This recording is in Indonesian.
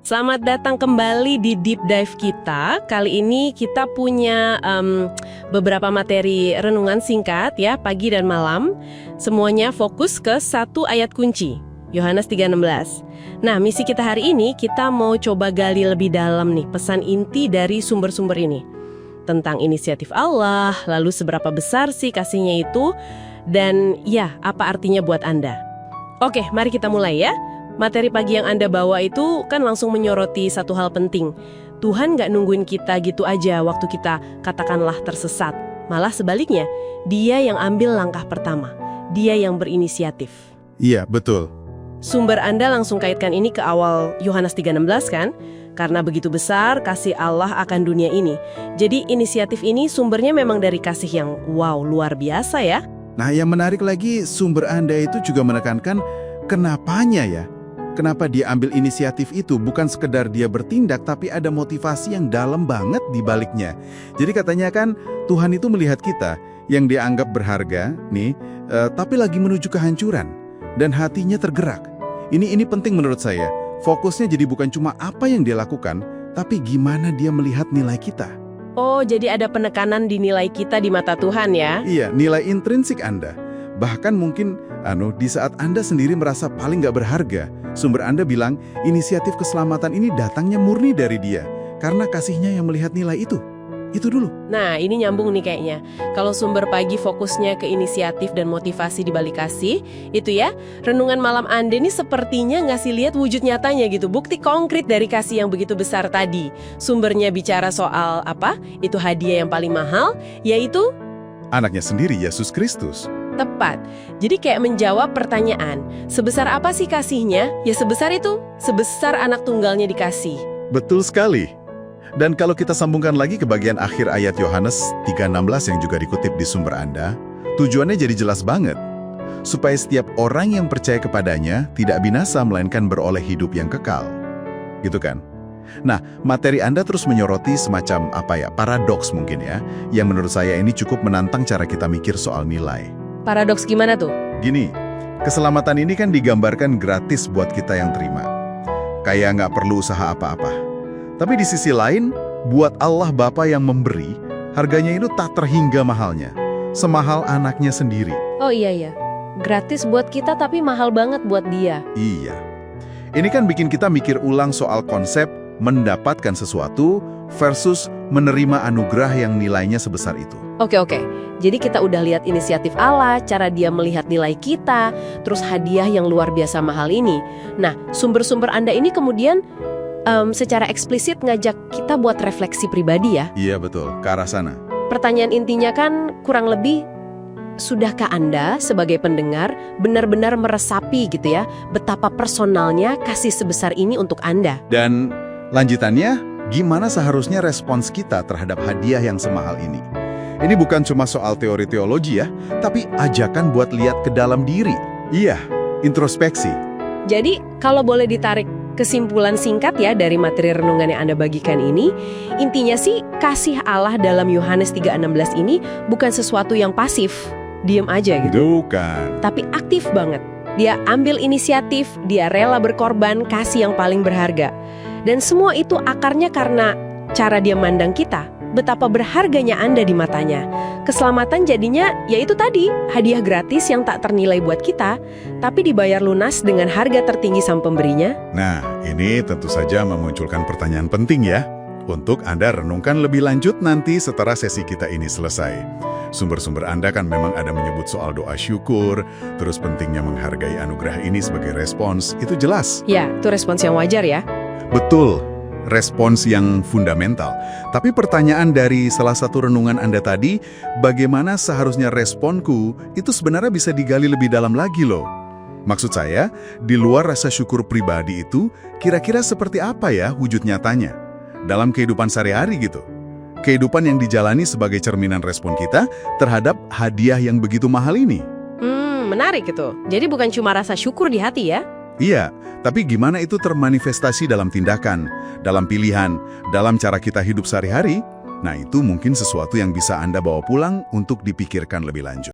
Selamat datang kembali di Deep Dive kita. Kali ini kita punya beberapa materi renungan singkat ya, pagi dan malam. Semuanya fokus ke satu ayat kunci, Yohanes 3:16. Nah, misi kita hari ini, kita mau coba gali lebih dalam nih pesan inti dari sumber-sumber ini. Tentang inisiatif Allah, lalu seberapa besar sih kasihnya itu, dan ya, apa artinya buat Anda. Oke, mari kita mulai ya. Materi pagi yang Anda bawa itu kan langsung menyoroti satu hal penting. Tuhan nggak nungguin kita gitu aja waktu kita katakanlah tersesat. Malah sebaliknya, Dia yang ambil langkah pertama. Dia yang berinisiatif. Iya, betul. Sumber Anda langsung kaitkan ini ke awal Yohanes 3:16 kan? Karena begitu besar kasih Allah akan dunia ini. Jadi inisiatif ini sumbernya memang dari kasih yang wow, luar biasa ya. Nah, yang menarik lagi, sumber Anda itu juga menekankan kenapanya ya. Kenapa dia ambil inisiatif itu, bukan sekedar dia bertindak, tapi ada motivasi yang dalam banget di baliknya. Jadi katanya kan, Tuhan itu melihat kita yang dianggap berharga, tapi lagi menuju kehancuran. Dan hatinya tergerak. Ini penting menurut saya. Fokusnya jadi bukan cuma apa yang dia lakukan, tapi gimana dia melihat nilai kita. Oh, jadi ada penekanan di nilai kita di mata Tuhan ya? Iya, nilai intrinsik Anda. Bahkan mungkin di saat Anda sendiri merasa paling nggak berharga, sumber Anda bilang inisiatif keselamatan ini datangnya murni dari Dia. Karena kasihnya yang melihat nilai itu. Itu dulu. Nah, ini nyambung nih kayaknya. Kalau sumber pagi fokusnya ke inisiatif dan motivasi di balik kasih, itu ya, renungan malam Anda ini sepertinya ngasih lihat wujud nyatanya gitu, bukti konkret dari kasih yang begitu besar tadi. Sumbernya bicara soal apa? Itu hadiah yang paling mahal, yaitu anaknya sendiri, Yesus Kristus. Tepat. Jadi kayak menjawab pertanyaan, sebesar apa sih kasihnya? Ya sebesar itu, sebesar anak tunggalnya dikasih. Betul sekali. Dan kalau kita sambungkan lagi ke bagian akhir ayat Yohanes 3:16 yang juga dikutip di sumber Anda, tujuannya jadi jelas banget. Supaya setiap orang yang percaya kepadanya tidak binasa melainkan beroleh hidup yang kekal. Gitu kan? Nah, materi Anda terus menyoroti semacam paradoks mungkin ya, yang menurut saya ini cukup menantang cara kita mikir soal nilai. Paradoks gimana tuh? Gini, keselamatan ini kan digambarkan gratis buat kita yang terima. Kayak nggak perlu usaha apa-apa. Tapi di sisi lain, buat Allah Bapa yang memberi, harganya itu tak terhingga mahalnya. Semahal anaknya sendiri. Oh iya. Gratis buat kita tapi mahal banget buat Dia. Iya. Ini kan bikin kita mikir ulang soal konsep mendapatkan sesuatu versus menerima anugerah yang nilainya sebesar itu. Oke. Jadi kita udah lihat inisiatif Allah, cara Dia melihat nilai kita, terus hadiah yang luar biasa mahal ini. Nah, sumber-sumber Anda ini kemudian secara eksplisit ngajak kita buat refleksi pribadi ya. Iya betul, ke arah sana. Pertanyaan intinya kan kurang lebih, sudahkah Anda sebagai pendengar benar-benar meresapi gitu ya, betapa personalnya kasih sebesar ini untuk Anda? Dan lanjutannya, gimana seharusnya respons kita terhadap hadiah yang semahal ini? Ini bukan cuma soal teori teologi ya, tapi ajakan buat lihat ke dalam diri. Iya, introspeksi. Jadi, kalau boleh ditarik kesimpulan singkat ya dari materi renungan yang Anda bagikan ini, intinya sih kasih Allah dalam Yohanes 3:16 ini bukan sesuatu yang pasif, diem aja gitu. Bukan. Tapi aktif banget. Dia ambil inisiatif, dia rela berkorban, kasih yang paling berharga. Dan semua itu akarnya karena cara dia mandang kita, betapa berharganya Anda di matanya. Keselamatan jadinya yaitu tadi, hadiah gratis yang tak ternilai buat kita, tapi dibayar lunas dengan harga tertinggi sang pemberinya. Nah, ini tentu saja memunculkan pertanyaan penting ya, untuk Anda renungkan lebih lanjut nanti setelah sesi kita ini selesai. Sumber-sumber Anda kan memang ada menyebut soal doa syukur, terus pentingnya menghargai anugerah ini sebagai respons, itu jelas. Ya, itu respons yang wajar ya. Betul. Respons yang fundamental. Tapi pertanyaan dari salah satu renungan Anda tadi, bagaimana seharusnya responku itu sebenarnya bisa digali lebih dalam lagi loh. Maksud saya, di luar rasa syukur pribadi itu, kira-kira seperti apa ya wujud nyatanya? Dalam kehidupan sehari-hari gitu. Kehidupan yang dijalani sebagai cerminan respon kita terhadap hadiah yang begitu mahal ini. Menarik itu. Jadi bukan cuma rasa syukur di hati ya? Iya, tapi gimana itu termanifestasi dalam tindakan, dalam pilihan, dalam cara kita hidup sehari-hari? Nah, itu mungkin sesuatu yang bisa Anda bawa pulang untuk dipikirkan lebih lanjut.